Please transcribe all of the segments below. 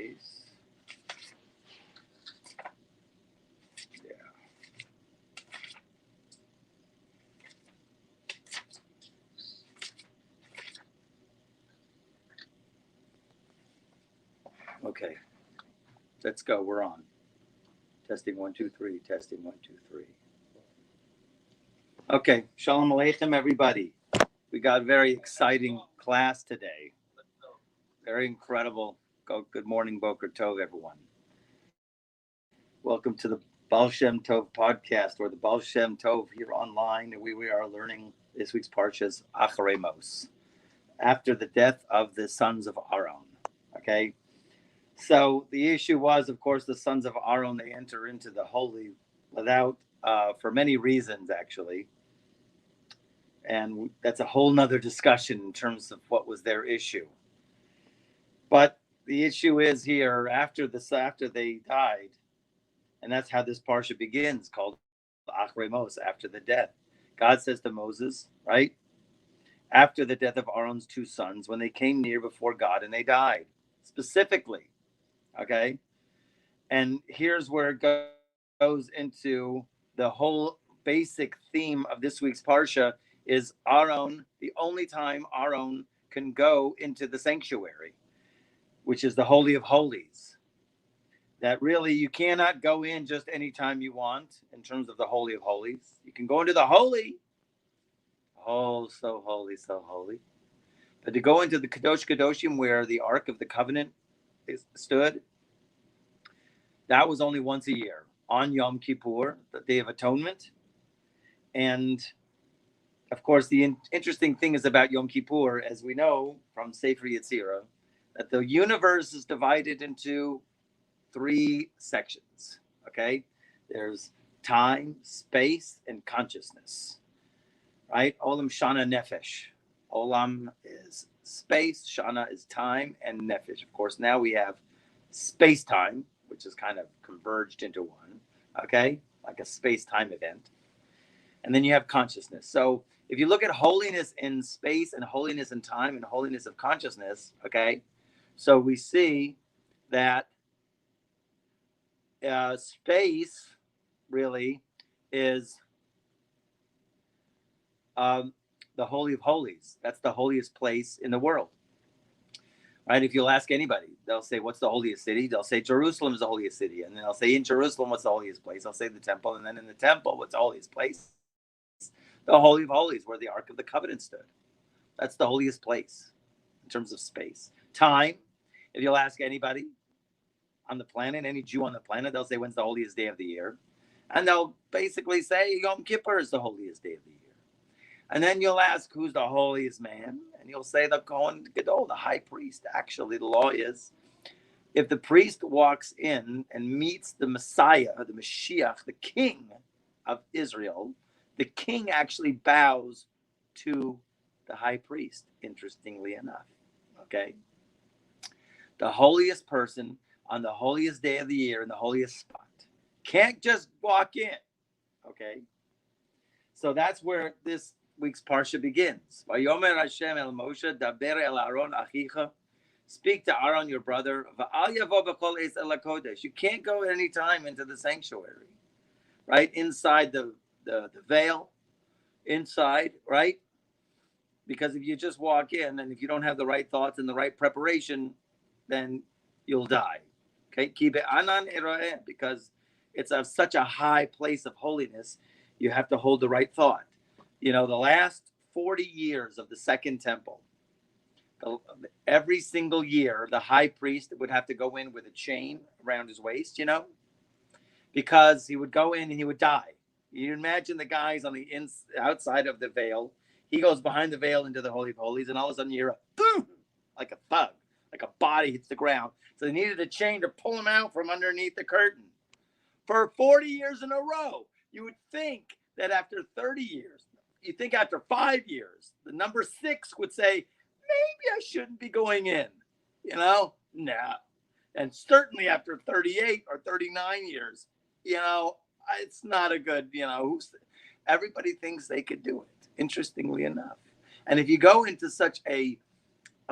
space. Yeah. Okay. Let's go. We're on. Testing 1, 2, 3. Testing 1, 2, 3. Okay. Shalom Aleichem, everybody. We got a very exciting class today. Very incredible. Good morning, Boker Tov, everyone. Welcome to the Baal Shem Tov podcast, or the Baal Shem Tov here online. And we are learning this week's Parsha's Acharei Mos, after the death of the sons of Aaron. Okay. So the issue was, of course, the sons of Aaron, they enter into the holy without, for many reasons, actually. And that's a whole nother discussion in terms of what was their issue. But the issue is here, after they died, and that's how this Parsha begins, called Acharei Mos, after the death. God says to Moses, right? After the death of Aaron's two sons, when they came near before God and they died, specifically. Okay? And here's where it goes into the whole basic theme of this week's Parsha is Aaron, the only time Aaron can go into the sanctuary, which is the Holy of Holies. That really you cannot go in just anytime you want in terms of the Holy of Holies. You can go into the holy. Oh, so holy, so holy. But to go into the Kadosh Kadoshim, where the Ark of the Covenant stood, that was only once a year, on Yom Kippur, the Day of Atonement. And of course, the interesting thing is about Yom Kippur, as we know from Sefer Yetzirah, that the universe is divided into 3 sections. Okay, there's time, space, and consciousness. Right? Olam, Shana, Nefesh. Olam is space, Shana is time, and Nefesh. Of course, now we have space-time, which is kind of converged into one. Okay, like a space-time event. And then you have consciousness. So if you look at holiness in space and holiness in time and holiness of consciousness, okay, so we see that space really is the Holy of Holies. That's the holiest place in the world. Right? If you'll ask anybody, they'll say, what's the holiest city? They'll say Jerusalem is the holiest city. And then they'll say, in Jerusalem, what's the holiest place? I'll say the temple. And then in the temple, what's the holiest place? The Holy of Holies, where the Ark of the Covenant stood. That's the holiest place in terms of space. Time, if you'll ask anybody on the planet, any Jew on the planet, they'll say, when's the holiest day of the year? And they'll basically say, Yom Kippur is the holiest day of the year. And then you'll ask, who's the holiest man? And you'll say, the Cohen Gadol, the high priest. Actually, the law is, if the priest walks in and meets the Messiah, the Mashiach, the king of Israel, the king actually bows to the high priest, interestingly enough. Okay? The holiest person on the holiest day of the year in the holiest spot can't just walk in. Okay? So that's where this week's Parsha begins. Vayomer Hashem el Moshe, daber el Aaron achicha. Speak to Aaron, your brother. Va'al yavo b'kol eis el hakodesh. You can't go at any time into the sanctuary. Right? Inside the veil, inside, right? Because if you just walk in and if you don't have the right thoughts and the right preparation, then you'll die. Okay, kibe anan eroeh, because it's such a high place of holiness, you have to hold the right thought. You know, the last 40 years of the Second Temple, every single year, the high priest would have to go in with a chain around his waist, you know, because he would go in and he would die. You imagine the guys on the outside of the veil. He goes behind the veil into the Holy of Holies, and all of a sudden you're like a thug, like a body hits the ground. So they needed a chain to pull him out from underneath the curtain. For 40 years in a row, you would think that after 30 years, you think after 5 years, the number 6 would say, maybe I shouldn't be going in, you know? Nah. And certainly after 38 or 39 years, you know, it's not a good, you know, everybody thinks they could do it, interestingly enough. And if you go into such a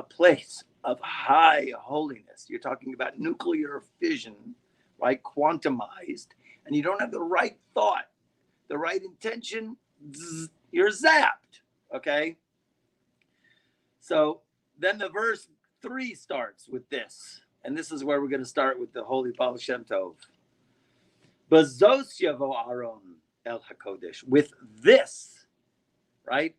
place of high holiness. You're talking about nuclear fission, right? Quantumized, and you don't have the right thought, the right intention, you're zapped, okay? So then the verse 3 starts with this, and this is where we're going to start with the Holy Baal Shem Tov. Bazos yavo Aaron el HaKodesh. With this, right?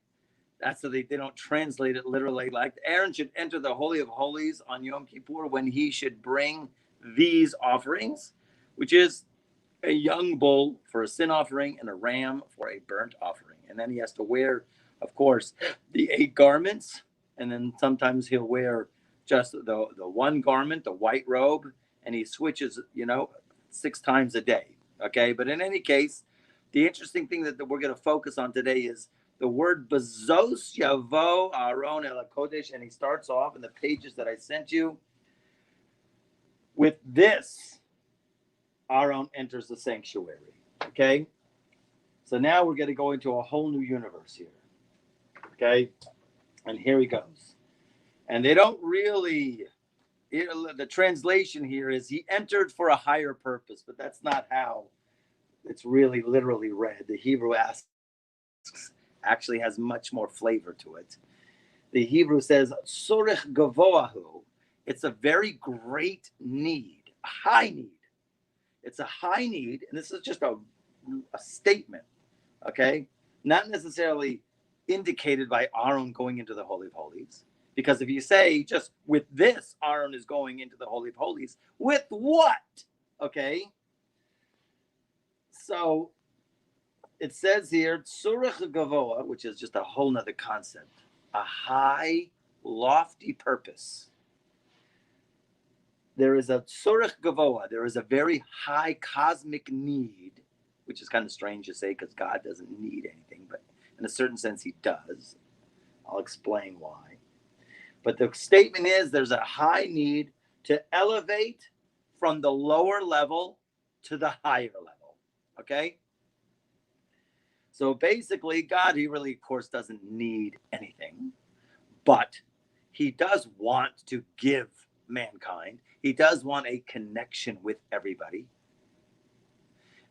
That's so they don't translate it literally. Like Aaron should enter the Holy of Holies on Yom Kippur when he should bring these offerings, which is a young bull for a sin offering and a ram for a burnt offering. And then he has to wear, of course, the 8 garments. And then sometimes he'll wear just the one garment, the white robe, and he switches, 6 times a day. Okay. But in any case, the interesting thing that we're going to focus on today is the word Bazos Yavo Aaron El HaKodesh, and he starts off in the pages that I sent you with this. Aaron enters the sanctuary. Okay, so now we're going to go into a whole new universe here. Okay, and here he goes. And they don't really. The translation here is he entered for a higher purpose, but that's not how it's really literally read. The Hebrew actually has much more flavor to it. The Hebrew says, Sorech Gavoahu. It's a very great need, a high need. It's a high need, and this is just a statement, okay? Not necessarily indicated by Aaron going into the Holy of Holies. Because if you say just with this, Aaron is going into the Holy of Holies, with what? Okay? So it says here, Tzurech Gavoa, which is just a whole nother concept, a high, lofty purpose. There is a Tzurech Gavoa, there is a very high cosmic need, which is kind of strange to say because God doesn't need anything, but in a certain sense he does. I'll explain why. But the statement is there's a high need to elevate from the lower level to the higher level, okay? So basically, God, he really, of course, doesn't need anything, but he does want to give mankind. He does want a connection with everybody.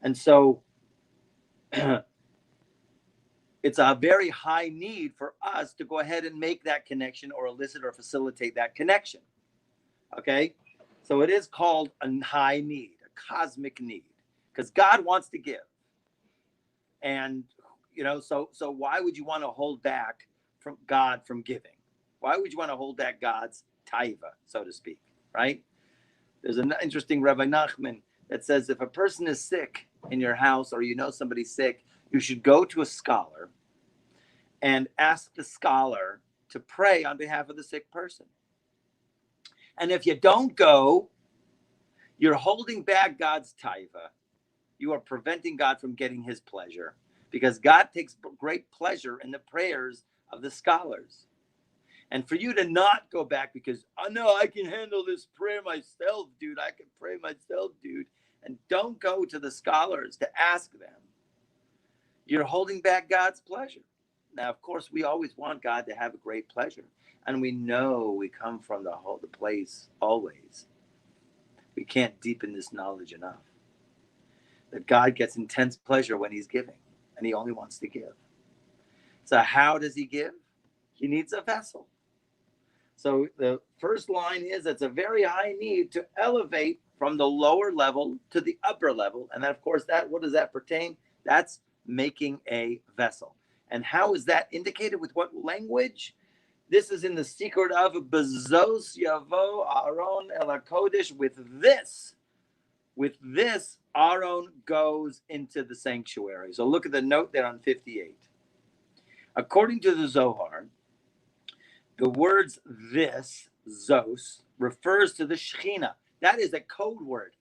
And so it's a very high need for us to go ahead and make that connection or elicit or facilitate that connection. Okay? So it is called a high need, a cosmic need, because God wants to give. And, so why would you want to hold back from God from giving? Why would you want to hold back God's taiva, so to speak, right? There's an interesting Rabbi Nachman that says if a person is sick in your house or somebody's sick, you should go to a scholar and ask the scholar to pray on behalf of the sick person. And if you don't go, you're holding back God's taiva. You are preventing God from getting his pleasure because God takes great pleasure in the prayers of the scholars. And for you to not go back because, oh no, I can handle this prayer myself, dude. I can pray myself, dude. And don't go to the scholars to ask them. You're holding back God's pleasure. Now, of course, we always want God to have a great pleasure. And we know we come from the place always. We can't deepen this knowledge enough. That God gets intense pleasure when he's giving. And he only wants to give. So how does he give? He needs a vessel. So the first line is it's a very high need to elevate from the lower level to the upper level. And then, of course, what does that pertain? That's making a vessel. And how is that indicated with what language? This is in the secret of Bazos Yavo Aaron El HaKodesh. With this, Aaron goes into the sanctuary. So look at the note there on 58. According to the Zohar, the words this, Zos, refers to the Shekinah. That is a code word.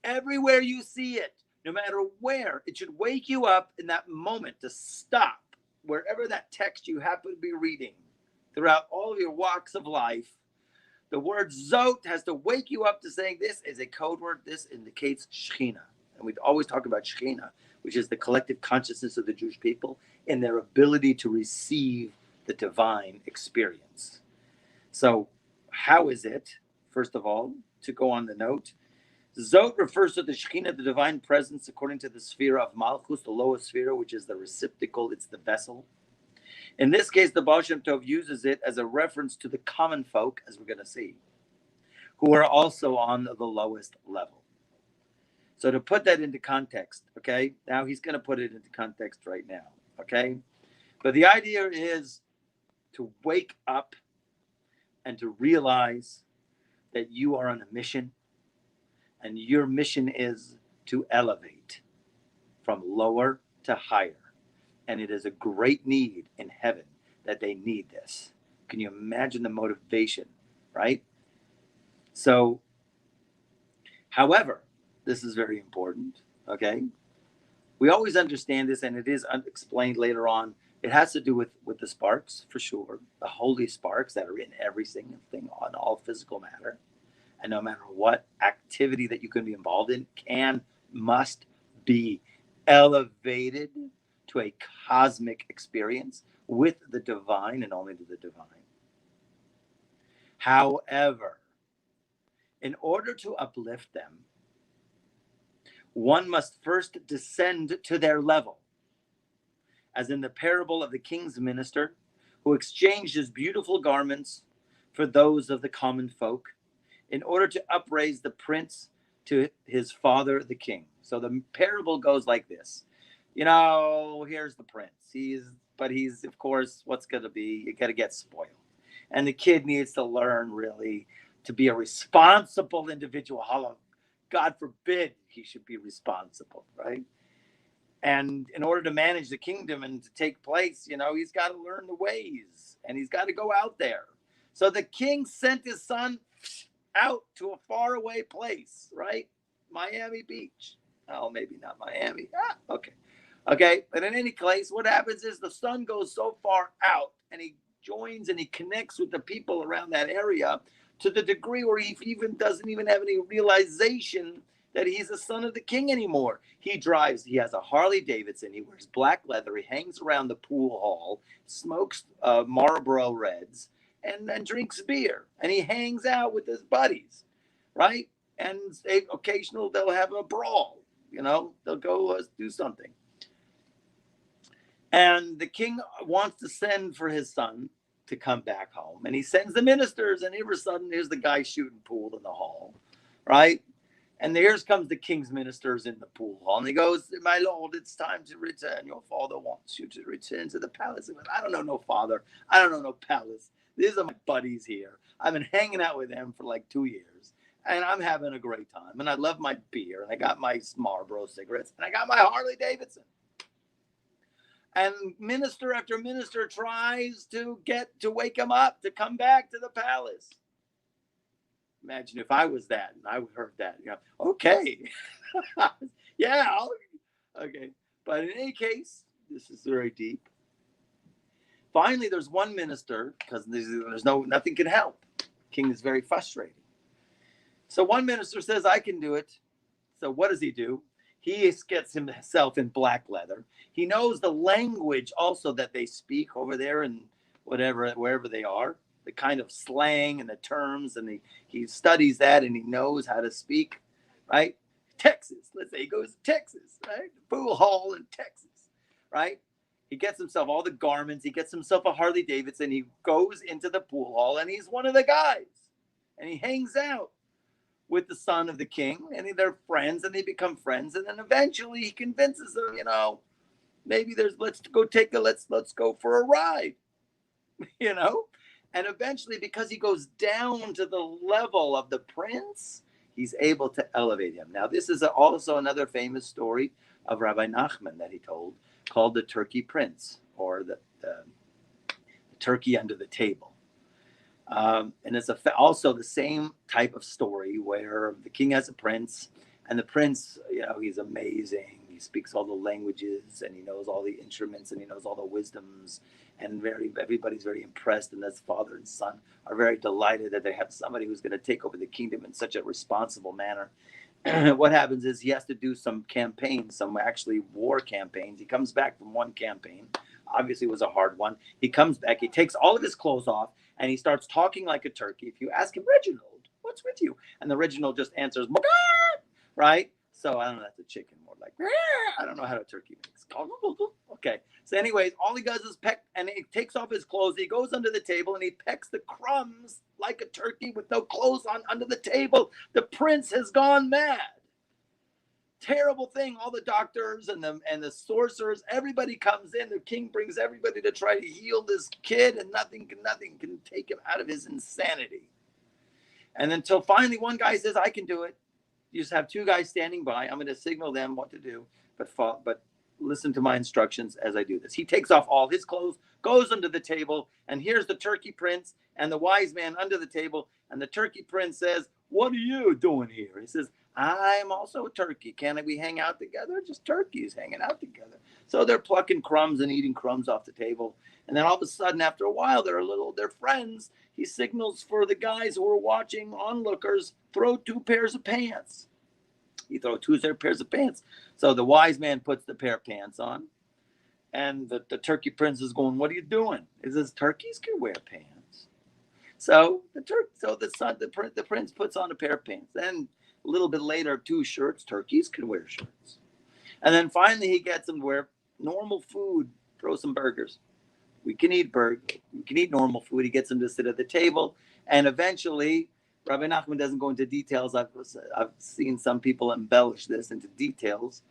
Everywhere you see it, no matter where, it should wake you up in that moment to stop wherever that text you happen to be reading throughout all of your walks of life. The word Zot has to wake you up to saying this is a code word. This indicates Shekinah. And we always talk about Shekinah, which is the collective consciousness of the Jewish people and their ability to receive the divine experience. So how is it, first of all, to go on the note? Zot refers to the Shekinah, the divine presence, according to the sphere of Malchus, the lowest sphere, which is the receptacle, it's the vessel. In this case, the Baal Shem Tov uses it as a reference to the common folk, as we're going to see, who are also on the lowest level. So to put that into context, okay, now he's going to put it into context right now, okay? But the idea is to wake up and to realize that you are on a mission, and your mission is to elevate from lower to higher. And it is a great need in heaven that they need this. Can you imagine the motivation, right? So, however, this is very important, okay? We always understand this, and it is explained later on. It has to do with the sparks, for sure, the holy sparks that are in every single thing on all physical matter. And no matter what activity that you can be involved in, must be elevated to a cosmic experience with the divine and only to the divine. However, in order to uplift them, one must first descend to their level, as in the parable of the king's minister, who exchanged his beautiful garments for those of the common folk, in order to upraise the prince to his father, the king. So the parable goes like this. You know, here's the prince. He's, of course, what's going to be, you got to get spoiled. And the kid needs to learn, really, to be a responsible individual. God forbid he should be responsible, right? And in order to manage the kingdom and to take place, you know, he's got to learn the ways, and he's got to go out there. So the king sent his son out to a faraway place, right? Miami Beach. Oh, maybe not Miami. Okay. But in any case, what happens is the son goes so far out, and he joins and he connects with the people around that area to the degree where he even doesn't even have any realization that he's a son of the king anymore. He has a Harley Davidson, he wears black leather, he hangs around the pool hall, smokes Marlboro Reds, and drinks beer, and he hangs out with his buddies, right? And occasionally they'll have a brawl, you know, they'll go do something. And the king wants to send for his son to come back home, and he sends the ministers, and every sudden here's the guy shooting pool in the hall, right? And here comes the king's ministers in the pool hall, and he goes, "My lord, it's time to return. Your father wants you to return to the palace." He goes, "I don't know no father. I don't know no palace. These are my buddies here. I've been hanging out with them for like 2 years, and I'm having a great time. And I love my beer, and I got my Marlboro cigarettes, and I got my Harley Davidson." And minister after minister tries to wake him up to come back to the palace. Imagine if I was that and I heard that. You know, okay. Yeah. Okay. But in any case, this is very deep. Finally, there's one minister, because there's nothing can help. King is very frustrated. So one minister says, "I can do it." So what does he do? He gets himself in black leather. He knows the language also that they speak over there and wherever they are, the kind of slang and the terms, and he studies that, and he knows how to speak, right? Texas, let's say he goes to Texas, right? Pool hall in Texas, right? He gets himself all the garments. He gets himself a Harley Davidson. He goes into the pool hall, and he's one of the guys, and he hangs out with the son of the king, and they're friends, and they become friends, and then eventually he convinces them, you know, maybe let's go for a ride, you know. And eventually, because he goes down to the level of the prince, he's able to elevate him. Now, this is also another famous story of Rabbi Nachman that he told, called the Turkey Prince, or the turkey under the table. And it's also the same type of story where the king has a prince, and the prince, you know, he's amazing. He speaks all the languages, and he knows all the instruments, and he knows all the wisdoms, and everybody's very impressed. And this father and son are very delighted that they have somebody who's going to take over the kingdom in such a responsible manner. What happens is he has to do some campaigns, some actually war campaigns. He comes back from one campaign. Obviously, it was a hard one. He comes back. He takes all of his clothes off, And he starts talking like a turkey. If you ask him, Reginald, what's with you? And the Reginald just answers, right? So I don't know, that's a chicken, more like, I don't know how a turkey makes. Okay. So anyways, all he does is peck, and he takes off his clothes. He goes under the table and he pecks the crumbs like a turkey with no clothes on under the table. The prince has gone mad. Terrible thing. All the doctors and the sorcerers, everybody comes in. The king brings everybody to try to heal this kid, and nothing can take him out of his insanity. And until finally one guy says, I can do it. You just have two guys standing by. I'm going to signal them what to do, but listen to my instructions as I do this. He takes off all his clothes, goes under the table, and here's the turkey prince and the wise man under the table. And the turkey prince says, what are you doing here? He says, I'm also a turkey. Can we hang out together? Just turkeys hanging out together. So they're plucking crumbs and eating crumbs off the table. And then all of a sudden, after a while, they're friends. He signals for the guys who are watching, onlookers, throw 2 pairs of pants. He throws 2 pairs of pants. So the wise man puts the pair of pants on. And the turkey prince is going, what are you doing? He says, turkeys can wear pants. So the prince puts on a pair of pants. Then a little bit later, 2 shirts. Turkeys can wear shirts. And then finally he gets them to wear normal food. Throw some burgers. We can eat burgers. We can eat normal food. He gets them to sit at the table. And eventually, Rabbi Nachman doesn't go into details. I've seen some people embellish this into details,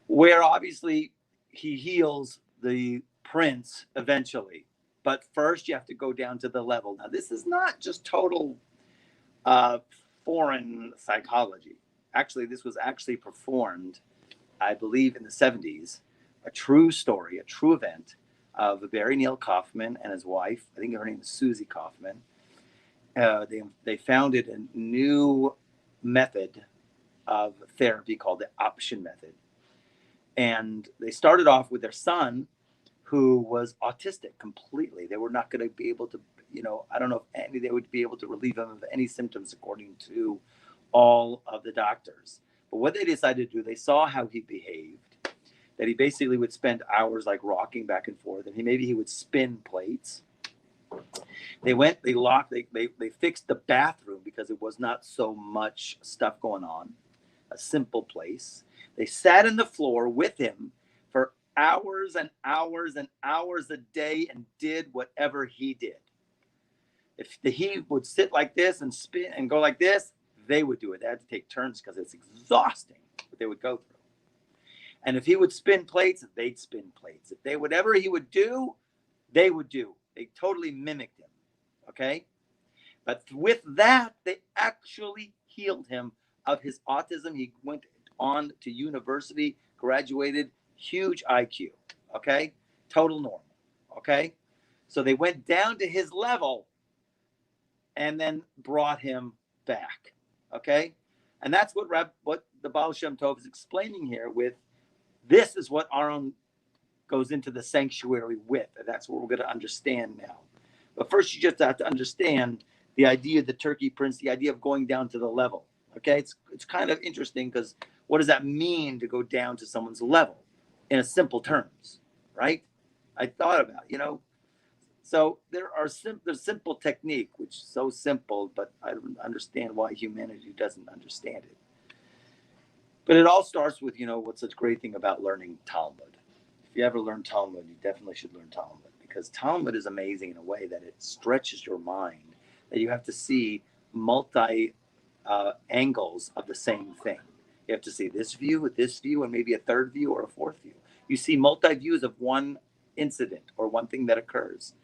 where obviously he heals the prince eventually. But first you have to go down to the level. Now, this is not just total foreign psychology. Actually, this was actually performed, I believe, in the 70s. A true story, a true event of Barry Neil Kaufman and his wife. I think her name is Susie Kaufman. They founded a new method of therapy called the option method. And they started off with their son, who was autistic completely. They were not going to be able to, I don't know if they would be able to relieve him of any symptoms according to all of the doctors. But what they decided to do, they saw how he behaved, that he basically would spend hours like rocking back and forth, and he would spin plates. They fixed the bathroom because it was not so much stuff going on, a simple place. They sat on the floor with him for hours and hours and hours a day and did whatever he did. If he would sit like this and spin and go like this, they would do it. They had to take turns because it's exhausting what they would go through. And if he would spin plates, they'd spin plates. Whatever he would do, they would do. They totally mimicked him. Okay? But with that, they actually healed him of his autism. He went on to university, graduated, huge IQ. Okay? Total normal. Okay? So they went down to his level and then brought him back. Okay? And that's what the Baal Shem Tov is explaining here with, this is what Aaron goes into the sanctuary with. And that's what we're going to understand now. But first, you just have to understand the idea of the turkey prince, the idea of going down to the level. Okay? It's kind of interesting because what does that mean to go down to someone's level in a simple terms, right? I thought about, So there's simple technique, which is so simple, but I don't understand why humanity doesn't understand it. But it all starts with, what's such a great thing about learning Talmud. If you ever learn Talmud, you definitely should learn Talmud, because Talmud is amazing in a way that it stretches your mind, that you have to see multi angles of the same thing. You have to see this view, and maybe a third view or a fourth view. You see multi views of one incident or one thing that occurs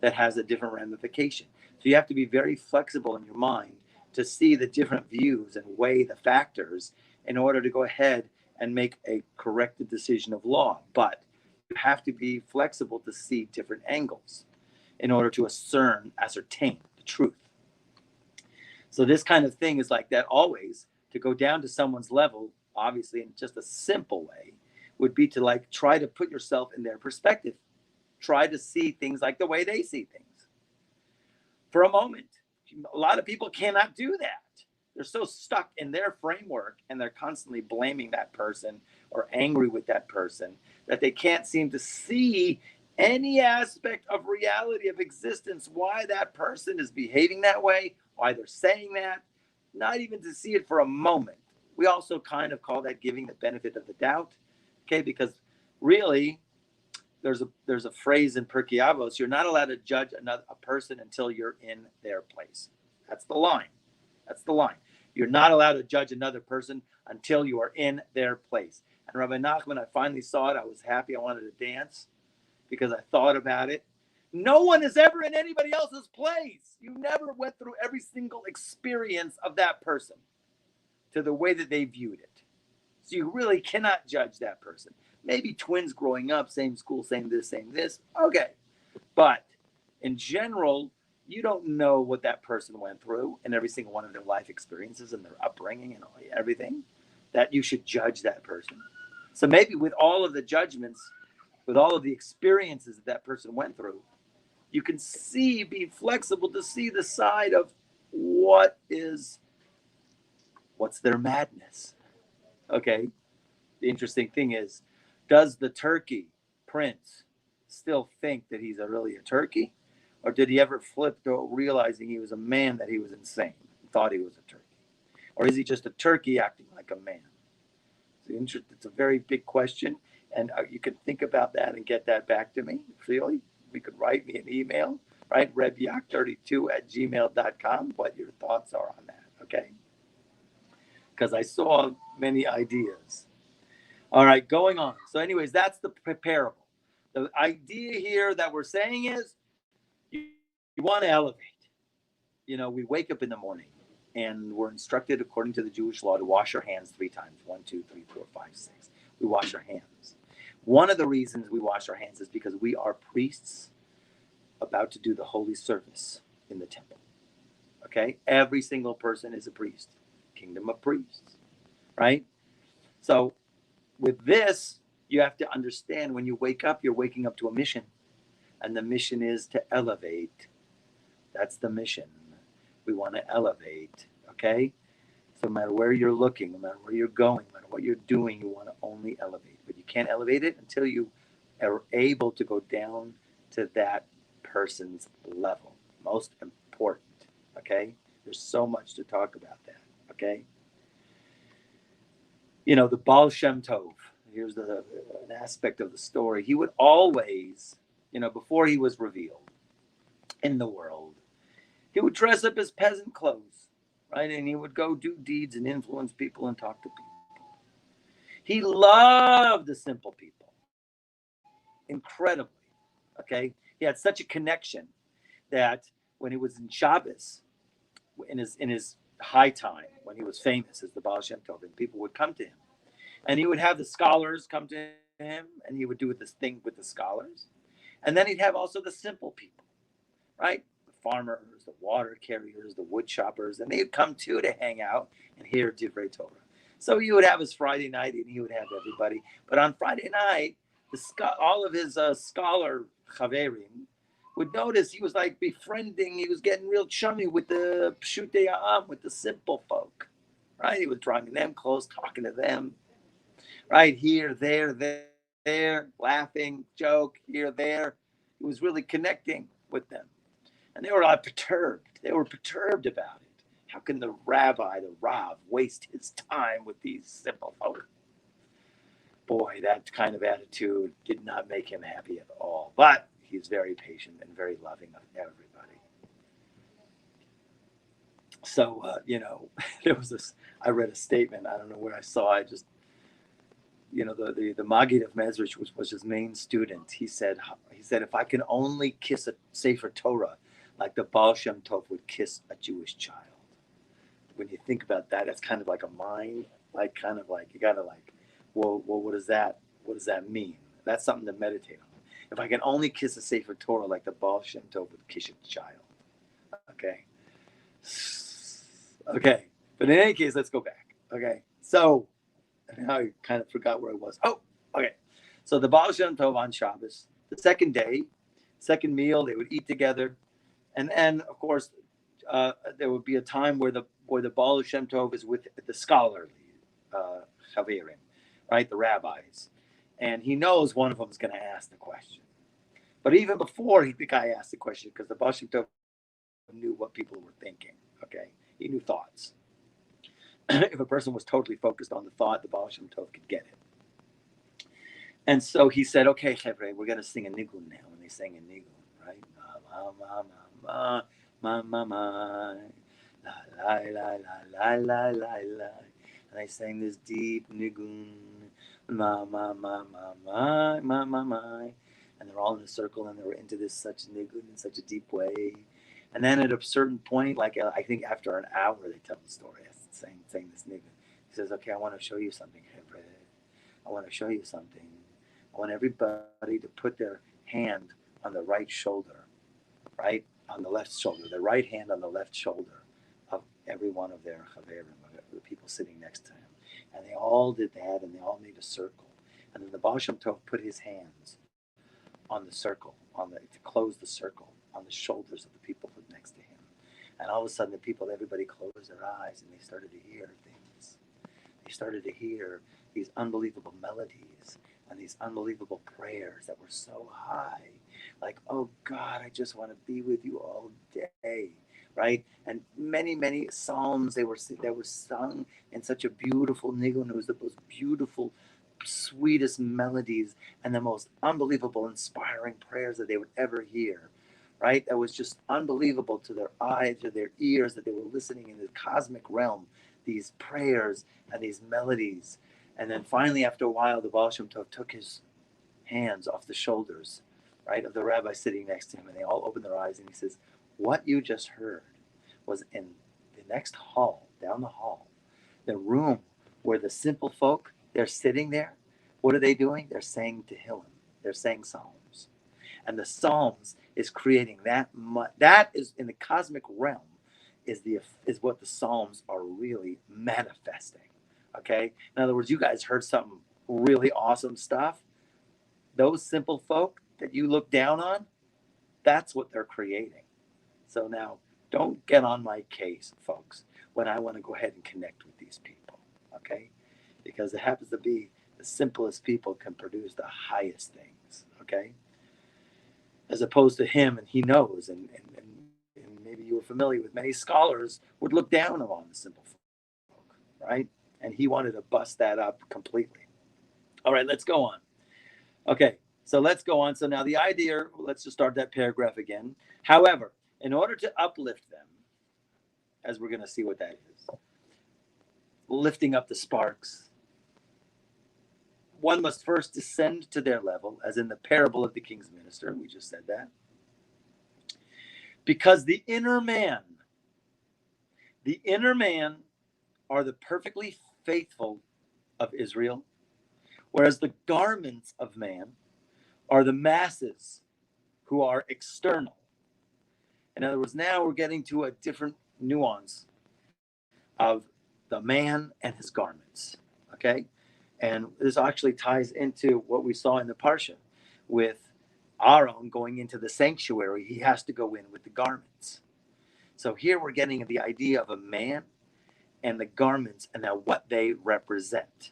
that has a different ramification. So you have to be very flexible in your mind to see the different views and weigh the factors in order to go ahead and make a corrected decision of law. But you have to be flexible to see different angles in order to ascertain the truth. So this kind of thing is like that always. To go down to someone's level, obviously, in just a simple way, would be to try to put yourself in their perspective. Try to see things like the way they see things. For a moment, a lot of people cannot do that. They're so stuck in their framework and they're constantly blaming that person or angry with that person that they can't seem to see any aspect of reality, of existence, why that person is behaving that way, why they're saying that, not even to see it for a moment. We also kind of call that giving the benefit of the doubt, okay? Because really, there's a phrase in Pirkei Avos: you're not allowed to judge a person until you're in their place. That's the line. That's the line. You're not allowed to judge another person until you are in their place. And Rabbi Nachman, I finally saw it. I was happy. I wanted to dance because I thought about it. No one is ever in anybody else's place. You never went through every single experience of that person to the way that they viewed it. So you really cannot judge that person. Maybe twins growing up, same school, same this. Okay. But in general, you don't know what that person went through in every single one of their life experiences and their upbringing and everything, that you should judge that person. So maybe with all of the judgments, with all of the experiences that person went through, you can be flexible to see the side of what's their madness. Okay. The interesting thing is, does the turkey prince still think that he's really a turkey? Or did he ever flip to realizing he was a man, that he was insane, thought he was a turkey? Or is he just a turkey acting like a man? It's a very big question. And you could think about that and get that back to me, really. You could write me an email, right? rebyak32@gmail.com, what your thoughts are on that, okay? Because I saw many ideas. All right, going on. So anyways, that's the parable. The idea here that we're saying is you want to elevate. We wake up in the morning and we're instructed according to the Jewish law to wash our hands 3 times. 1, 2, 3, 4, 5, 6. We wash our hands. One of the reasons we wash our hands is because we are priests about to do the holy service in the temple. Okay? Every single person is a priest. Kingdom of priests. Right? So with this, you have to understand when you wake up, you're waking up to a mission. And the mission is to elevate. That's the mission. We want to elevate. Okay? So no matter where you're looking, no matter where you're going, no matter what you're doing, you want to only elevate. But you can't elevate it until you are able to go down to that person's level. Most important. Okay? There's so much to talk about that. Okay? The Baal Shem Tov. Here's an aspect of the story. He would always, before he was revealed in the world, he would dress up as peasant clothes, right? And he would go do deeds and influence people and talk to people. He loved the simple people, incredibly, okay? He had such a connection that when he was in Shabbos, in his high time, when he was famous as the Baal Shem Tov, and people would come to him, and he would have the scholars come to him, and he would do this thing with the scholars. And then he'd have also the simple people, right? The farmers, the water carriers, the wood choppers, and they'd come to hang out and hear Divrei Torah. So he would have his Friday night, and he would have everybody. But on Friday night, all of his scholar chaverim would notice he was like befriending, he was getting real chummy with the Pshutei Ha'am, with the simple folk, right? He was drawing them close, talking to them. Right here, there, laughing, joke, here, there. He was really connecting with them. And they were all perturbed. They were perturbed about it. How can the Rav, waste his time with these simple folk? Boy, that kind of attitude did not make him happy at all. But he's very patient and very loving of everybody. So, there was this, I read a statement. I don't know where I saw it, just the Maggid of Mezrich was his main student. He said, if I can only kiss a Sefer Torah like the Baal Shem Tov would kiss a Jewish child. When you think about that, it's kind of like a mind, you gotta well, what does that mean? That's something to meditate on. If I can only kiss a Sefer Torah like the Baal Shem Tov would kiss a child. Okay. But in any case, let's go back. Okay. So, now I kind of forgot where I was. Oh, okay. So the Baal Shem Tov on Shabbos, the second day, second meal, they would eat together. And of course, there would be a time where the Baal Shem Tov is with the scholarly chaverim, right? The rabbis. And he knows one of them is going to ask the question. But even before the guy asked the question, because the Baal Shem Tov knew what people were thinking, okay? He knew thoughts. If a person was totally focused on the thought, the Baal Shem Tov could get it. And so he said, okay, Chevre, we're going to sing a nigun now. And they sang a nigun, right? Ma, ma, ma, ma, ma, ma, la, la, la, la, la, la, la. And they sang this deep nigun, ma, ma, ma, ma, ma, ma, ma, ma. And they're all in a circle, and they were into this such nigun in such a deep way. And then at a certain point, like I think after an hour, they tell the story, saying this nigun. He says, okay, I want to show you something, Chevre. I want to show you something. I want everybody to put their hand on the right shoulder, right? On the left shoulder, the right hand on the left shoulder of every one of their chaverim, the people sitting next to him. And they all did that, and they all made a circle. And then the Baal Shem Tov put his hands on the circle, to close the circle, on the shoulders of the people next to him. And all of a sudden, everybody closed their eyes, and they started to hear things. They started to hear these unbelievable melodies and these unbelievable prayers that were so high, like, oh God, I just want to be with you all day, right? And many, many psalms, they were sung in such a beautiful nigun. It was the most beautiful, sweetest melodies and the most unbelievable, inspiring prayers that they would ever hear, right? That was just unbelievable to their eyes, to their ears, that they were listening in the cosmic realm, these prayers and these melodies. And then finally, after a while, the Baal Shem Tov took his hands off the shoulders, right, of the rabbi sitting next to him, and they all opened their eyes, and he says, what you just heard was in the next hall, down the hall, the room where the simple folk, they're sitting there. What are they doing? They're saying Tehillim. They're saying Psalms. And the Psalms is creating that is in the cosmic realm is what the Psalms are really manifesting. Okay? In other words, you guys heard something really awesome stuff. Those simple folk that you look down on, that's what they're creating. So now, don't get on my case, folks, when I want to go ahead and connect with these people, okay? Because it happens to be the simplest people can produce the highest things, okay? As opposed to him, and he knows, and maybe you were familiar with, many scholars would look down on the simple folk, right? And he wanted to bust that up completely. All right, let's go on. Okay, so let's go on. So now the idea, let's just start that paragraph again. However, in order to uplift them, as we're going to see what that is, lifting up the sparks, one must first descend to their level, as in the parable of the king's minister. We just said that. Because the inner man are the perfectly faithful of Israel, whereas the garments of man are the masses who are external. In other words, now we're getting to a different nuance of the man and his garments, okay? And this actually ties into what we saw in the Parsha with Aaron going into the sanctuary. He has to go in with the garments. So here we're getting the idea of a man and the garments and now what they represent.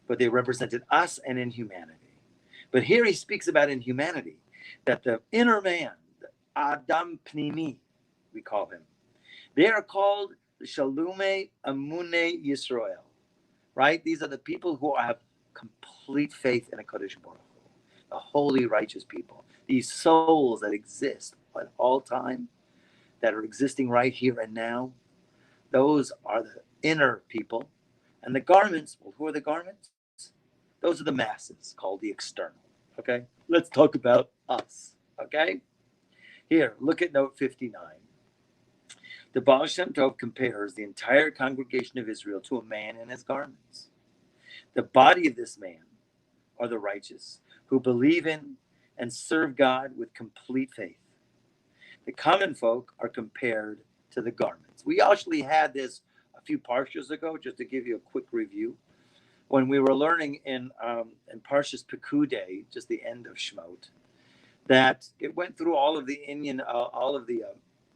But they represented us and in humanity. But here he speaks about in humanity that the inner man, the Adam Pnimi, we call him, they are called Shalume Amune Yisrael, right? These are the people who have complete faith in a Kodesh Baruch Hu, the holy, righteous people. These souls that exist at all time, that are existing right here and now, those are the inner people. And the garments, well, who are the garments? Those are the masses, called the external. Okay, let's talk about us. Okay, here, look at note 59. The Baal Shem Tov compares the entire congregation of Israel to a man and his garments. The body of this man are the righteous, who believe in and serve God with complete faith. The common folk are compared to the garments. We actually had this a few parshas ago, just to give you a quick review. When we were learning in Parshas Pekudei, just the end of Shmoot, that it went through all of the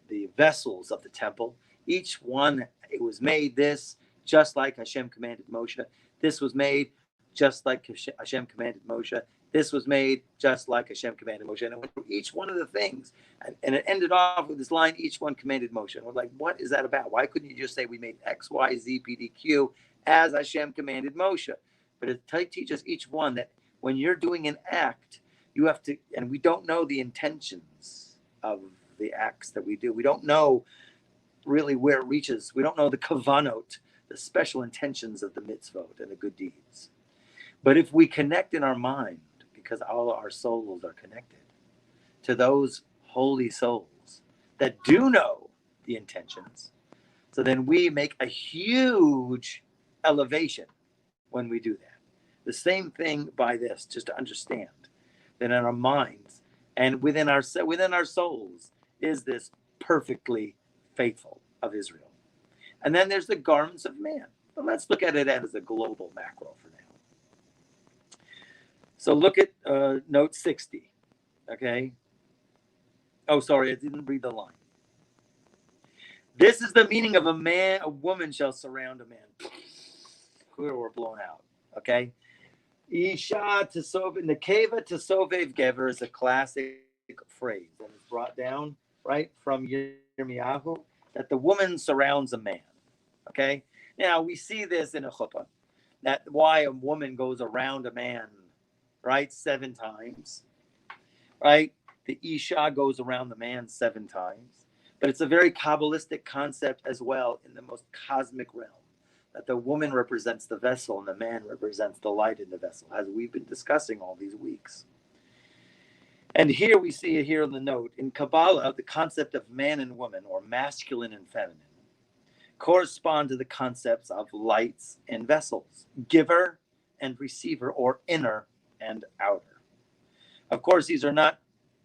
the vessels of the temple. Each one, it was made this just like Hashem commanded Moshe. This was made just like Hashem commanded Moshe. This was made just like Hashem commanded Moshe. And it went through each one of the things. And it ended off with this line, each one commanded Moshe. And we're like, what is that about? Why couldn't you just say we made X, Y, Z, P, D, Q as Hashem commanded Moshe? But it teaches each one that when you're doing an act, you have to, and we don't know the intentions of the acts that we do. We don't know really where it reaches. We don't know the kavanot, the special intentions of the mitzvot and the good deeds. But if we connect in our mind, because all our souls are connected to those holy souls that do know the intentions, so then we make a huge elevation when we do that. The same thing by this, just to understand that in our minds and within our souls is this perfectly faithful of Israel. And then there's the garments of man. But let's look at it as a global macro for now. So look at note 60, okay? Oh, sorry, I didn't read the line. This is the meaning of a woman shall surround a man. We're blown out, okay? Isha tesov, nekeva tesovev gever is a classic phrase that is brought down, right, from Yirmiyahu, that the woman surrounds a man, okay? Now, we see this in a chuppah, that why a woman goes around a man, right, 7 times, right? The Isha goes around the man 7 times. But it's a very Kabbalistic concept as well in the most cosmic realm, that the woman represents the vessel and the man represents the light in the vessel, as we've been discussing all these weeks. And here we see it here in the note. In Kabbalah, the concept of man and woman, or masculine and feminine, correspond to the concepts of lights and vessels, giver and receiver, or inner and outer. Of course, these are not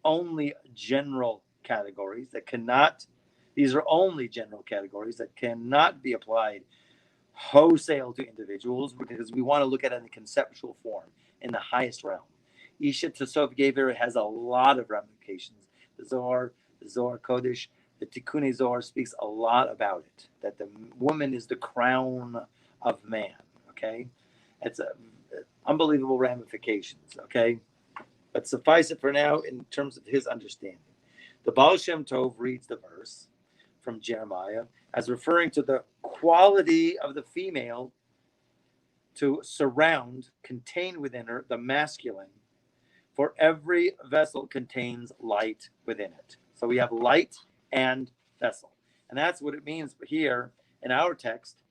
only general categories that cannot, these are only general categories that cannot be applied wholesale to individuals, because we want to look at it in the conceptual form, in the highest realm. Isha Tesov Gever has a lot of ramifications. The Zohar Kodesh, the Tikkun Zohar speaks a lot about it, that the woman is the crown of man, okay? It's unbelievable ramifications, okay? But suffice it for now in terms of his understanding. The Baal Shem Tov reads the verse from Jeremiah as referring to the quality of the female to surround, contain within her, the masculine, for every vessel contains light within it. So we have light and vessel. And that's what it means here in our text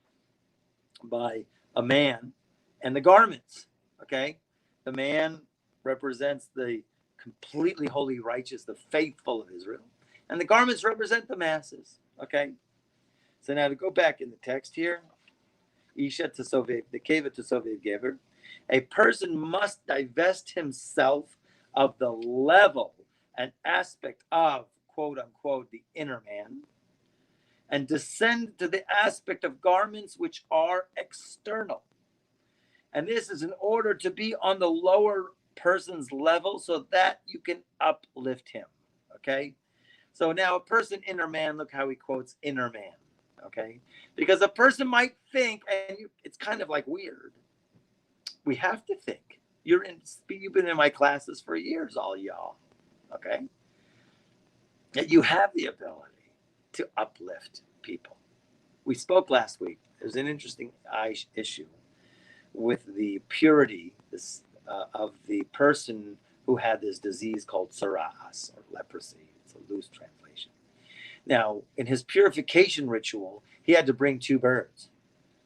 by a man and the garments, okay? The man represents the completely holy, righteous, the faithful of Israel. And the garments represent the masses, okay? So now to go back in the text here, Isha Tesovev, the Keva Tesovev Gever, a person must divest himself of the level and aspect of, quote unquote, the inner man, and descend to the aspect of garments which are external. And this is in order to be on the lower person's level so that you can uplift him, okay? So now a person, inner man, look how he quotes inner man, okay? Because a person might think, and it's kind of like weird, we have to think. You've been in my classes for years, all y'all, okay? That you have the ability to uplift people. We spoke last week. There's an interesting issue with the purity of the person who had this disease called tsaras, or leprosy. It's a loose translation. Now, in his purification ritual, he had to bring 2 birds,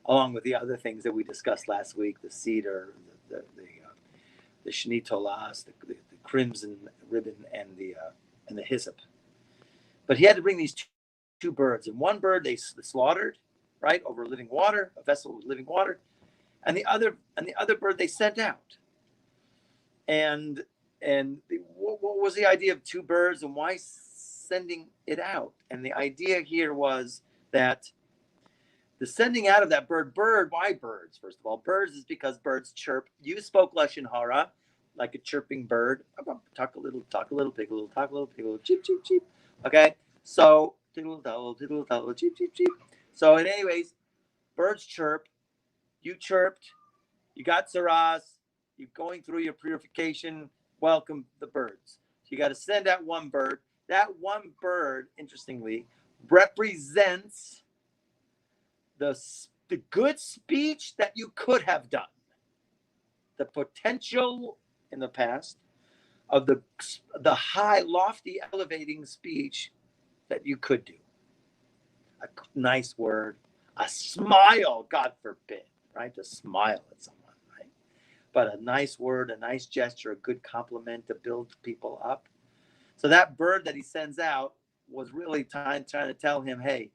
along with the other things that we discussed last week, the cedar, the shnitolas, the crimson ribbon, and the hyssop. But he had to bring these two birds, and one bird they slaughtered, right, over living water, a vessel with living water, and the other bird they sent out. And what was the idea of 2 birds, and why sending it out? And the idea here was that the sending out of that bird, why birds? First of all, birds is because birds chirp. You spoke Lashon Hara, like a chirping bird. Talk a little, pig a little, talk a little, pig a little, cheep, cheep, cheep. Okay, so tiddle, cheep, cheep, cheep. So, anyways, birds chirp. You chirped. You got tsaras. You're going through your purification. Welcome the birds. So you got to send out one bird. That one bird, interestingly, represents the good speech that you could have done. The potential in the past of the high, lofty, elevating speech that you could do. A nice word, a smile, God forbid, right? To smile at someone, right? But a nice word, a nice gesture, a good compliment to build people up. So that bird that he sends out was really trying to tell him, hey,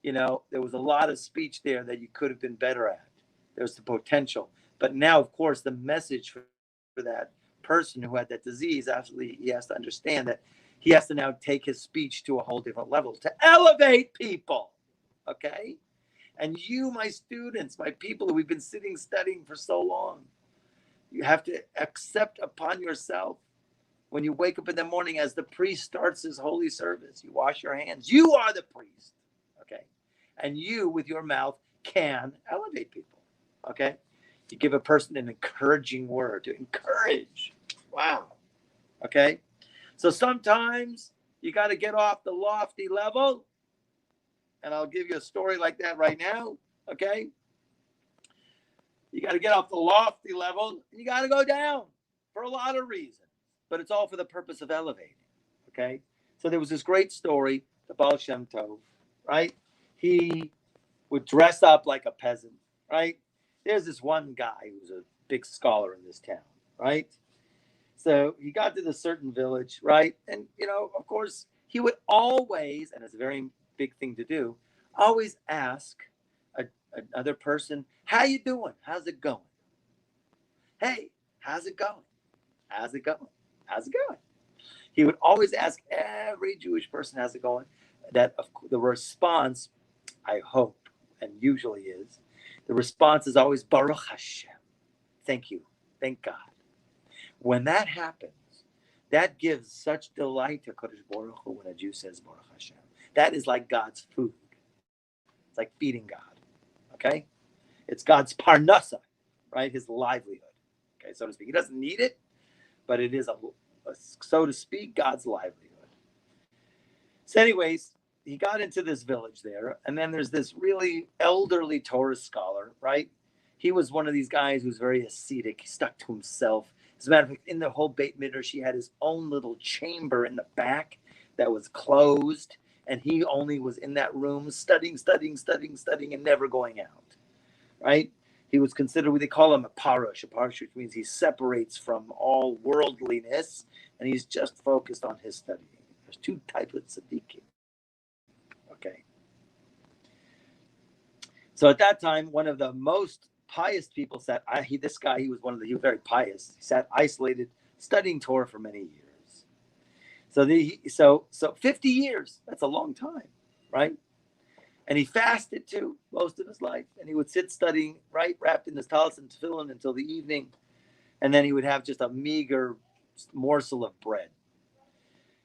there was a lot of speech there that you could have been better at. There's the potential. But now, of course, the message for that person who had that disease, absolutely, he has to understand that he has to now take his speech to a whole different level to elevate people, okay? And you, my students, my people who we've been studying for so long, you have to accept upon yourself when you wake up in the morning as the priest starts his holy service, you wash your hands. You are the priest, okay? And you, with your mouth, can elevate people, okay? You give a person an encouraging word to encourage. Wow, okay? So sometimes you got to get off the lofty level, and I'll give you a story like that right now, okay? You got to get off the lofty level, and you got to go down for a lot of reasons, but it's all for the purpose of elevating, okay? So there was this great story, the Baal Shem Tov, right? He would dress up like a peasant, right? There's this one guy who's a big scholar in this town, right? So he got to this certain village, right? And, of course, he would always, and it's a very big thing to do, always ask another person, how you doing? How's it going? Hey, how's it going? How's it going? How's it going? He would always ask every Jewish person, how's it going? That the response, I hope, and usually is, the response is always Baruch Hashem. Thank you. Thank God. When that happens, that gives such delight to Kodesh Baruch Hu when a Jew says Baruch Hashem. That is like God's food. It's like feeding God. Okay? It's God's parnasa, right? His livelihood. Okay, so to speak. He doesn't need it, but it is, so to speak, God's livelihood. So anyways, he got into this village there, and then there's this really elderly Torah scholar, right? He was one of these guys who's very ascetic. He stuck to himself. As a matter of fact, in the whole Beit Midrash, he had his own little chamber in the back that was closed, and he only was in that room studying, and never going out, right? He was considered, what they call him, a parush, which means he separates from all worldliness, and he's just focused on his studying. There's two types of tzaddikim. Okay. So at that time, one of the most pious people sat, he was very pious. He sat isolated, studying Torah for many years. So 50 years, that's a long time, right? And he fasted too, most of his life. And he would sit studying, right, wrapped in his talis and tefillin until the evening. And then he would have just a meager morsel of bread.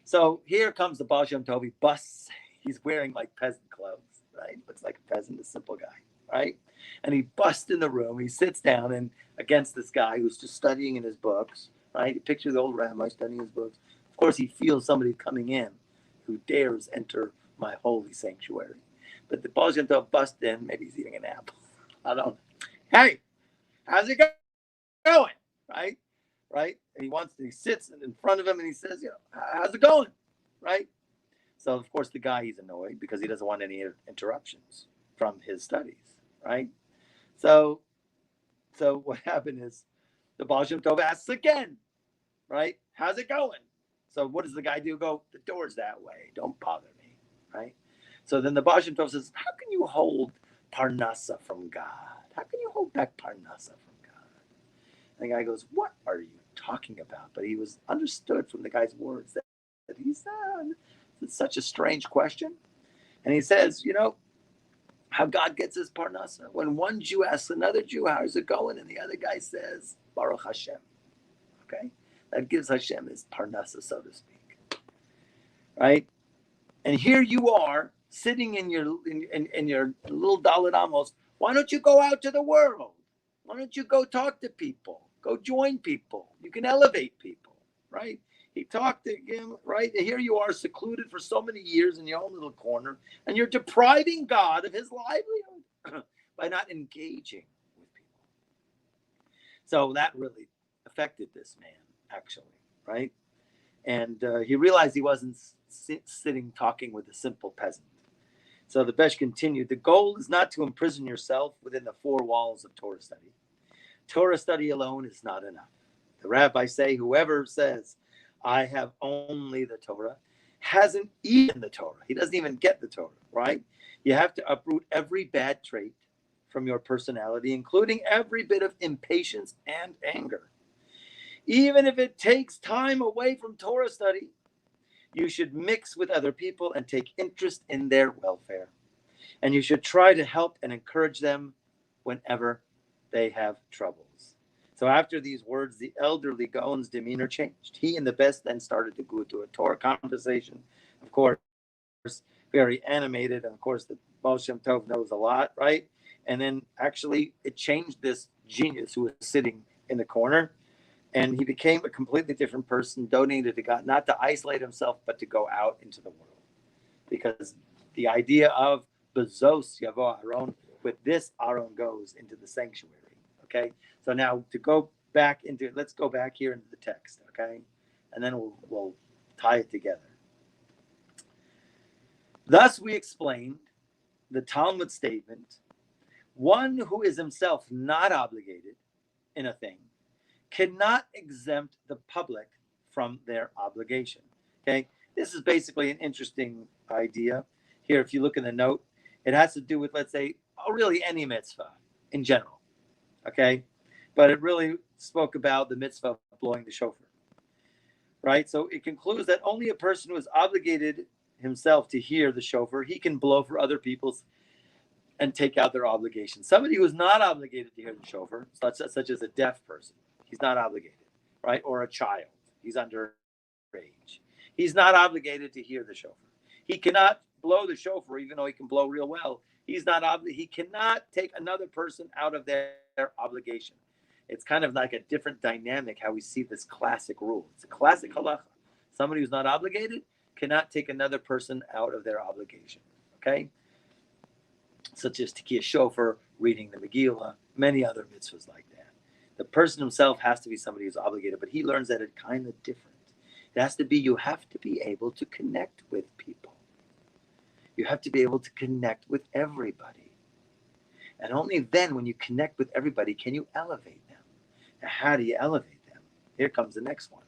So here comes the Baal Shem Tov. He busts. He's wearing like peasant clothes, right? Looks like a peasant, a simple guy, right? And he busts in the room. He sits down and against this guy who's just studying in his books, right? You picture the old rabbi studying his books. Of course, he feels somebody coming in who dares enter my holy sanctuary. But the Baal Shem Tov busts in. Maybe he's eating an apple. I don't know. Hey, how's it going? Right? Right? And he sits in front of him and he says, how's it going? Right? So, of course, the guy, he's annoyed because he doesn't want any interruptions from his studies, right? So what happened is the Baal Shem Tov asks again, right? How's it going? So what does the guy do? Go, the door's that way. Don't bother me, right? So then the Baal Shem Tov says, how can you hold parnasa from God? How can you hold back parnasa from God? And the guy goes, what are you talking about? But he was understood from the guy's words that he said, it's such a strange question. And he says, how God gets his parnasa. When one Jew asks another Jew, how's it going? And the other guy says, Baruch Hashem. Okay? That gives Hashem his parnasa, so to speak. Right? And here you are, sitting in your little Dalit Amos. Why don't you go out to the world? Why don't you go talk to people? Go join people. You can elevate people, right? He talked to him, right? Here you are secluded for so many years in your own little corner, and you're depriving God of his livelihood by not engaging with people. So that really affected this man, actually, right? And he realized he wasn't sitting talking with a simple peasant. So the Besh continued, the goal is not to imprison yourself within the four walls of Torah study. Torah study alone is not enough. The rabbis say, whoever says, I have only the Torah, hasn't even the Torah. He doesn't even get the Torah, right? You have to uproot every bad trait from your personality, including every bit of impatience and anger. Even if it takes time away from Torah study, you should mix with other people and take interest in their welfare. And you should try to help and encourage them whenever they have troubles. So after these words, the elderly Gaon's demeanor changed. He and the best then started to go to a Torah conversation. Of course, very animated. And of course, the Baal Shem Tov knows a lot, right? And then actually it changed this genius who was sitting in the corner. And he became a completely different person, donated to God, not to isolate himself, but to go out into the world. Because the idea of Bezos Yavo Aaron, with this Aaron goes into the sanctuary. Okay, so now to go back into it, let's go back here into the text, okay? And then we'll tie it together. Thus we explained the Talmud statement, one who is himself not obligated in a thing cannot exempt the public from their obligation. Okay, this is basically an interesting idea. Here, if you look in the note, it has to do with, let's say, really any mitzvah in general. Okay, but it really spoke about the mitzvah of blowing the shofar. Right, so it concludes that only a person who is obligated himself to hear the shofar, he can blow for other people's and take out their obligation. Somebody who is not obligated to hear the shofar, such as a deaf person, he's not obligated, right? Or a child, he's underage. He's not obligated to hear the shofar. He cannot blow the shofar, even though he can blow real well. He's not he cannot take another person out of their obligation. It's kind of like a different dynamic how we see this classic rule. It's a classic halacha. Somebody who's not obligated cannot take another person out of their obligation. Okay? Such as Tikiyah Shofar, reading the Megillah, many other mitzvahs like that. The person himself has to be somebody who's obligated, but he learns that it's kind of different. It has to be, you have to be able to connect with people. You have to be able to connect with everybody. And only then, when you connect with everybody, can you elevate them. Now, how do you elevate them? Here comes the next one.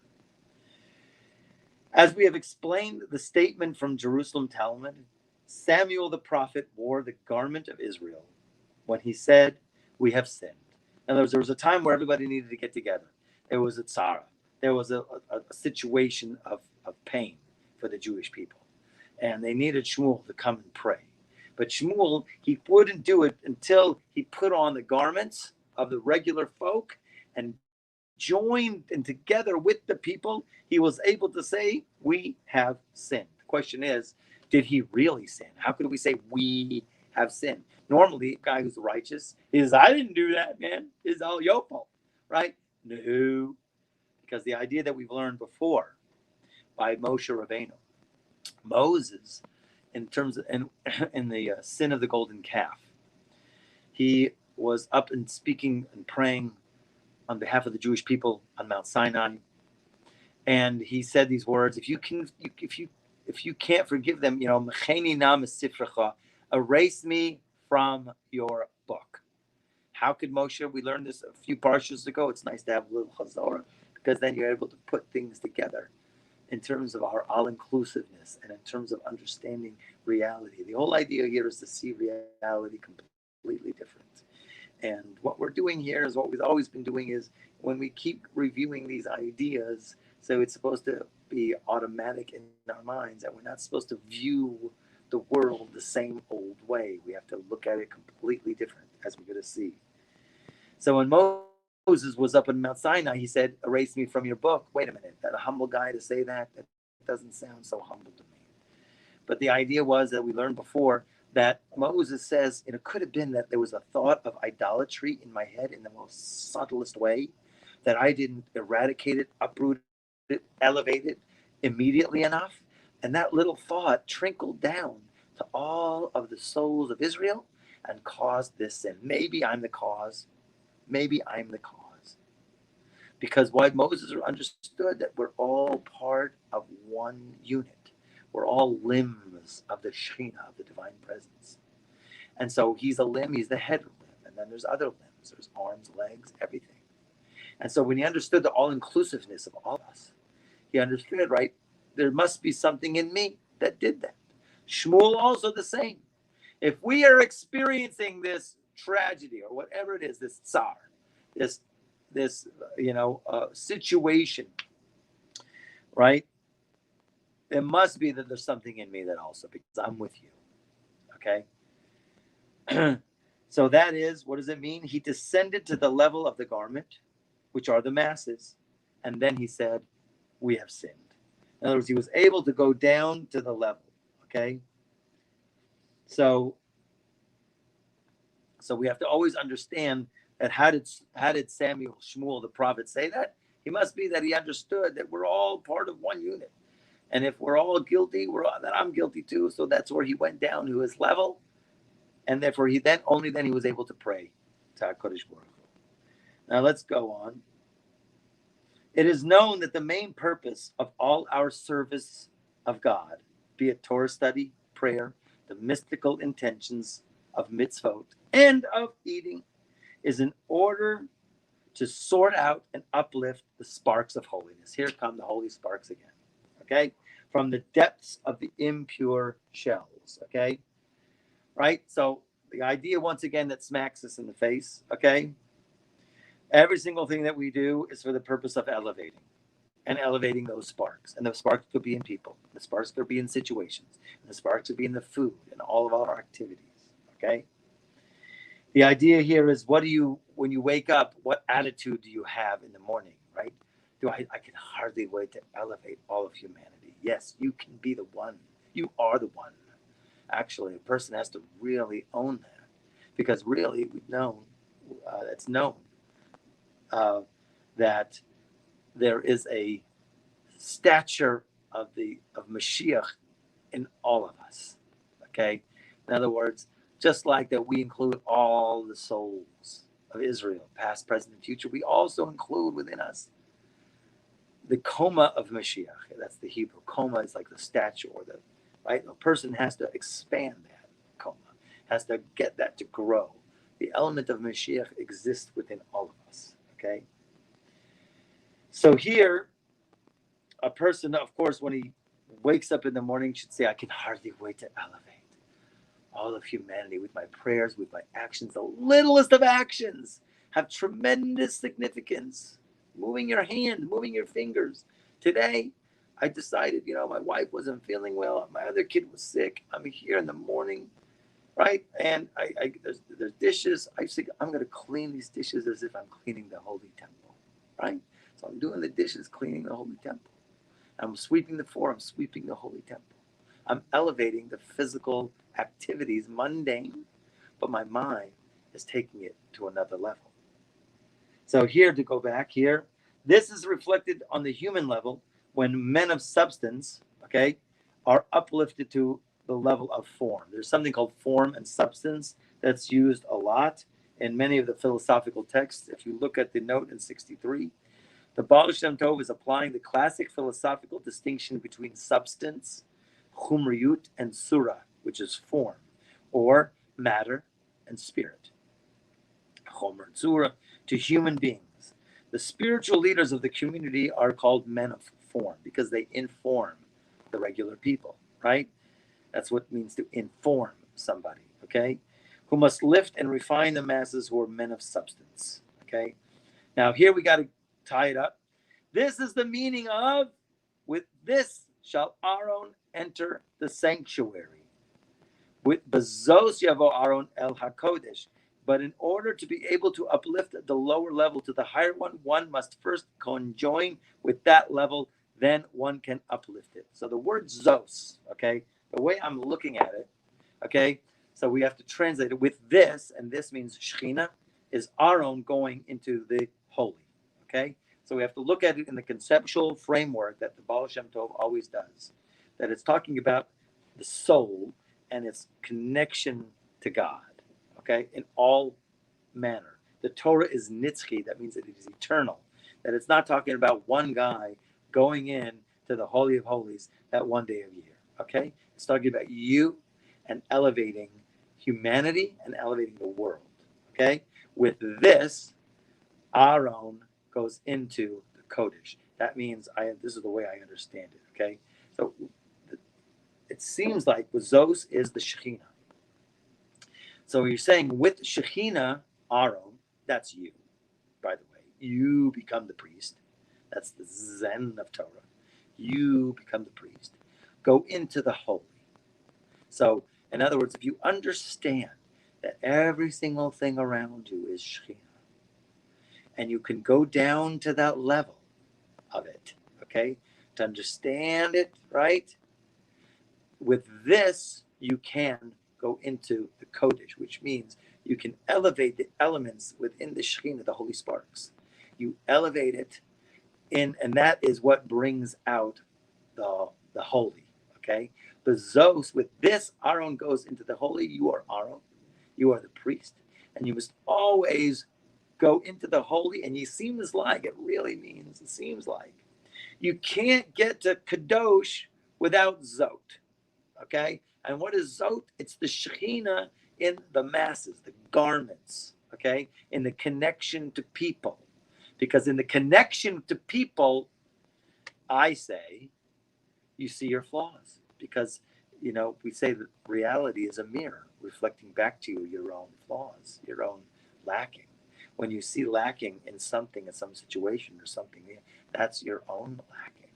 As we have explained the statement from Jerusalem Talmud, Samuel the prophet wore the garment of Israel when he said, we have sinned. In other words, there was a time where everybody needed to get together. There was a tzara. There was a situation of pain for the Jewish people. And they needed Shmuel to come and pray. But Shmuel, he wouldn't do it until he put on the garments of the regular folk and joined and together with the people, he was able to say, we have sinned. The question is, did he really sin? How could we say we have sinned? Normally, a guy who's righteous is, I didn't do that, man. It's all your fault, right? No, because the idea that we've learned before by Moshe Rabbeinu, Moses, in terms of in the sin of the golden calf, he was up and speaking and praying on behalf of the Jewish people on Mount Sinai, and he said these words: if you can't forgive them, mecheni na mesifrecha, erase me from your book. How could Moshe? We learned this a few parshas ago. It's nice to have a little chazorah, because then you're able to put things together in terms of our all-inclusiveness and in terms of understanding reality. The whole idea here is to see reality completely different. And what we're doing here is what we've always been doing, is when we keep reviewing these ideas, so it's supposed to be automatic in our minds, and we're not supposed to view the world the same old way. We have to look at it completely different, as we're going to see. So when Moses was up on Mount Sinai, he said, erase me from your book. Wait a minute, that a humble guy to say that doesn't sound so humble to me. But the idea was that we learned before that Moses says, it could have been that there was a thought of idolatry in my head in the most subtlest way. that I didn't eradicate it, uproot it, elevate it immediately enough. And that little thought trickled down to all of the souls of Israel and caused this sin. Maybe I'm the cause. Maybe I'm the cause. Because why Moses understood that we're all part of one unit. We're all limbs of the Shekinah, of the divine presence. And so he's a limb, he's the head limb. And then there's other limbs. There's arms, legs, everything. And so when he understood the all-inclusiveness of all of us, he understood, right, there must be something in me that did that. Shmuel also the same. If we are experiencing this tragedy or whatever it is, this tsar, this situation, right, it must be that there's something in me that also, because I'm with you, okay? So that is, what does it mean? He descended to the level of the garment, which are the masses, and then he said, we have sinned. In other words, he was able to go down to the level, okay? So we have to always understand that how did Samuel, Shmuel, the prophet, say that? He must be that he understood that we're all part of one unit. And if we're all guilty, then I'm guilty too. So that's where he went down to his level. And therefore, only then he was able to pray to HaKadosh Baruch Hu. Now let's go on. It is known that the main purpose of all our service of God, be it Torah study, prayer, the mystical intentions of mitzvot, and of eating, is in order to sort out and uplift the sparks of holiness. Here come the holy sparks again, okay? From the depths of the impure shells, okay? Right? So the idea, once again, that smacks us in the face, okay? Every single thing that we do is for the purpose of elevating those sparks. And the sparks could be in people. The sparks could be in situations. And the sparks could be in the food and all of our activities, okay? The idea here is, when you wake up, what attitude do you have in the morning, right? I can hardly wait to elevate all of humanity. Yes, you can be the one. You are the one. Actually, a person has to really own that, because really it's known that there is a stature of Mashiach in all of us. Okay, in other words, just like that, we include all the souls of Israel, past, present, and future. We also include within us the coma of Mashiach. That's the Hebrew. Coma is like the statue, or the right. A person has to expand that coma, has to get that to grow. The element of Mashiach exists within all of us. Okay. So here, a person, of course, when he wakes up in the morning, should say, I can hardly wait to elevate all of humanity with my prayers, with my actions. The littlest of actions have tremendous significance. Moving your hand, moving your fingers. Today, I decided, my wife wasn't feeling well. My other kid was sick. I'm here in the morning, right? And there's dishes. I say, I'm going to clean these dishes as if I'm cleaning the holy temple, right? So I'm doing the dishes, cleaning the holy temple. I'm sweeping the floor. I'm sweeping the holy temple. I'm elevating the physical activities, mundane, but my mind is taking it to another level. So here, to go back here, this is reflected on the human level when men of substance, okay, are uplifted to the level of form. There's something called form and substance that's used a lot in many of the philosophical texts. If you look at the note in 63, the Baal Shem Tov is applying the classic philosophical distinction between substance, chumriyut, and surah, which is form, or matter and spirit. Chomer and surah, to human beings. The spiritual leaders of the community are called men of form because they inform the regular people, right? That's what it means to inform somebody, okay? Who must lift and refine the masses who are men of substance, okay? Now here we got to tie it up. This is the meaning of, with this shall Aaron enter the sanctuary. With bezos yavo Aaron el hakodesh. But in order to be able to uplift the lower level to the higher one must first conjoin with that level, then one can uplift it. So the word zos, okay, the way I'm looking at it, okay, so we have to translate it with this, and this means Shekinah, is Aaron going into the holy, Okay? So we have to look at it in the conceptual framework that the Baal Shem Tov always does. That it's talking about the soul and its connection to God. Okay? In all manner. The Torah is nitzchi, that means that it is eternal. That it's not talking about one guy going in to the Holy of Holies that one day of year. Okay? It's talking about you and elevating humanity and elevating the world. Okay? With this, Aaron goes into the Kodesh. That means this is the way I understand it. Okay? So it seems like Zos is the Shekinah. So you're saying with Shekinah, Aaron, that's you, by the way. You become the priest. That's the Zen of Torah. You become the priest. Go into the holy. So, in other words, if you understand that every single thing around you is Shekinah, and you can go down to that level of it, okay, to understand it, right? With this, you can go into the Kodesh, which means you can elevate the elements within the Shekinah, the holy sparks. You elevate it in, and that is what brings out the holy, okay? The Zos, with this, Aaron goes into the holy. You are Aaron. You are the priest. And you must always go into the holy. And it seems like, it seems like, you can't get to Kadosh without Zot, okay? And what is Zot? It's the Shekinah in the masses, the garments, okay? In the connection to people. Because in the connection to people, I say, you see your flaws. Because, we say that reality is a mirror reflecting back to you your own flaws, your own lacking. When you see lacking in something, in some situation or something, that's your own lacking.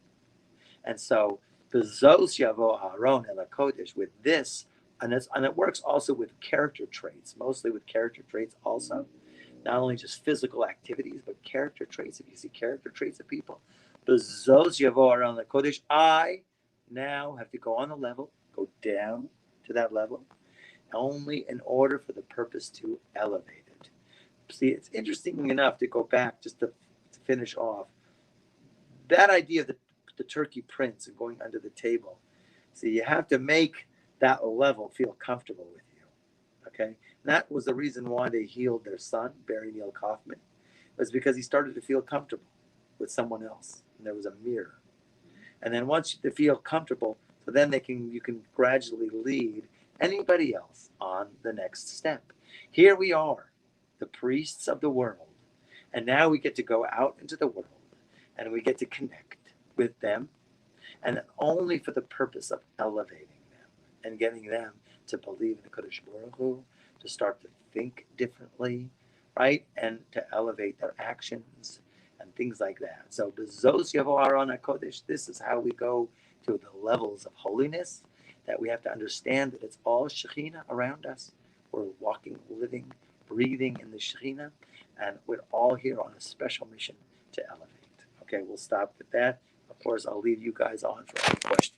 And so, the Zos Yavo Aaron El Kodesh, with this, and it works also with character traits, mostly with character traits also. Not only just physical activities, but character traits. If you see character traits of people, the Zos Yavo Aaron El Kodesh, I now have to go on the level, go down to that level, only in order for the purpose to elevate it. See, it's interesting enough to go back just to finish off that idea of the turkey prince and going under the table. See, you have to make that level feel comfortable with you. Okay? And that was the reason why they healed their son, Barry Neil Kaufman. It was because he started to feel comfortable with someone else. And there was a mirror. And then once you feel comfortable, so then you can gradually lead anybody else on the next step. Here we are, the priests of the world. And now we get to go out into the world and we get to connect with them, and only for the purpose of elevating them and getting them to believe in the Kodesh Baruch Hu, to start to think differently, right? And to elevate their actions and things like that. So, Bezos Yavo Aaron HaKodesh, this is how we go to the levels of holiness, that we have to understand that it's all Shekinah around us. We're walking, living, breathing in the Shekinah, and we're all here on a special mission to elevate. Okay, we'll stop with that. Of course, I'll leave you guys on for any questions.